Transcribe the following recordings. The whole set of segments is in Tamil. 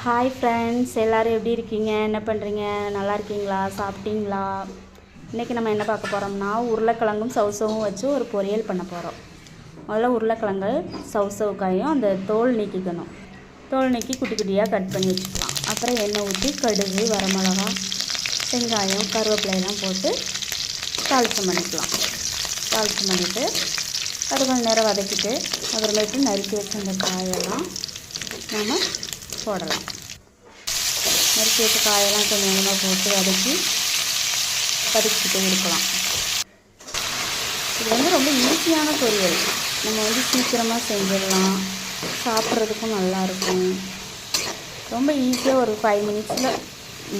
ஹாய் ஃப்ரெண்ட்ஸ், எல்லோரும் எப்படி இருக்கீங்க? என்ன பண்ணுறீங்க? நல்லா இருக்கீங்களா? சாப்பிட்டீங்களா? இன்றைக்கி நம்ம என்ன பார்க்க போகிறோம்னா, உருளைக்கிழங்கும் சவுசவும் வச்சு ஒரு பொரியல் பண்ண போகிறோம். முதல்ல உருளைக்கிழங்கு சவுசவுக்காயும் அந்த தோல் நீக்கிக்கணும். தோல் நீக்கி குட்டி குட்டியாக கட் பண்ணி வச்சுக்கலாம். அப்புறம் எண்ணெய் ஊற்றி கடுகு, வரமிளகா, வெங்காயம், கருவேப்பிலையெல்லாம் போட்டு தாளிச்சம் பண்ணிக்கலாம். தாளிச்சம் பண்ணிவிட்டு அது கொஞ்சம் நேரம் வதக்கிட்டு அப்புறமேட்டு நறுக்கி வச்ச அந்த காயெல்லாம் நம்ம போடலாம். நறுக்கி வச்ச காயெல்லாம் கொஞ்சம் கொஞ்சமாக போட்டு வதக்கிட்டு இருக்கலாம். இது ரொம்ப ஈஸியான பொரியல். நம்ம சீக்கிரமாக செஞ்சிடலாம். சாப்பிட்றதுக்கும் நல்லாயிருக்கும். ரொம்ப ஈஸியாக ஒரு 5 மினிட்ஸில்,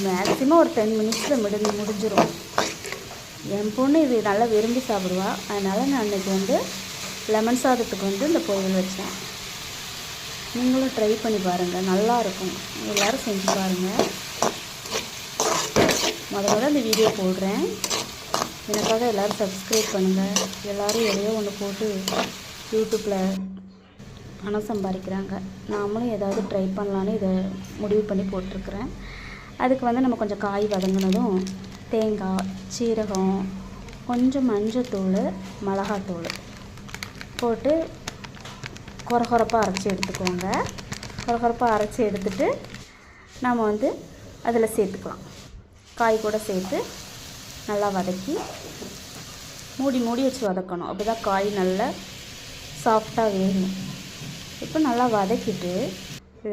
மேக்ஸிமம் ஒரு 10 மினிட்ஸில் முடிஞ்சிடும். என் பொண்ணு இது நல்லா விரும்பி சாப்பிடுவா. அதனால் நான் இன்றைக்கி லெமன் சாதத்துக்கு இந்த பொரியல் வச்சேன். நீங்களும் ட்ரை பண்ணி பாருங்கள், நல்லாயிருக்கும். எல்லோரும் செஞ்சு பாருங்கள். முதல்ல இந்த வீடியோ போடுறேன். எனக்காக எல்லோரும் சப்ஸ்கிரைப் பண்ணுங்கள். எல்லோரும் எதையோ ஒன்று போட்டு யூடியூப்பில் பணம் சம்பாதிக்கிறாங்க. நாமளும் ஏதாவது ட்ரை பண்ணலான்னு இதை முடிவு பண்ணி போட்டிருக்கிறேன். அதுக்கு நம்ம கொஞ்சம் காய் வதங்கினதும் தேங்காய், சீரகம், கொஞ்சம் மஞ்சத்தூள், மிளகாத்தூள் போட்டு கொரகொரப்பாக அரைச்சி எடுத்துக்கோங்க. கொரகொரப்பாக அரைச்சி எடுத்துட்டு நம்ம அதில் சேர்த்துக்கலாம். காய் கூட சேர்த்து நல்லா வதக்கி மூடி வச்சு வதக்கணும். அப்படி தான் காய் நல்லா சாஃப்டாக வேகும். இப்போ நல்லா வதக்கிட்டு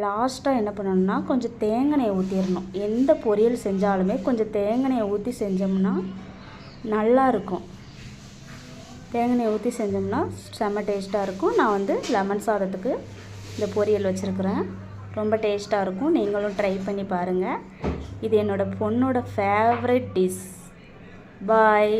லாஸ்ட்டாக என்ன பண்ணணும்னா, கொஞ்சம் தேங்காய் ஊற்றிடணும். எந்த பொரியல் செஞ்சாலுமே கொஞ்சம் தேங்காய் ஊற்றி செஞ்சோம்னா நல்லாயிருக்கும். தேங்காய் ஊற்றி செஞ்சோம்னா செம்ம டேஸ்ட்டாக இருக்கும். நான் லெமன் சாதத்துக்கு இந்த பொரியல் வச்சுருக்கிறேன். ரொம்ப டேஸ்ட்டாக இருக்கும். நீங்களும் ட்ரை பண்ணி பாருங்கள். இது என்னோடய பொண்ணோட ஃபேவரட் டிஷ். பாய்.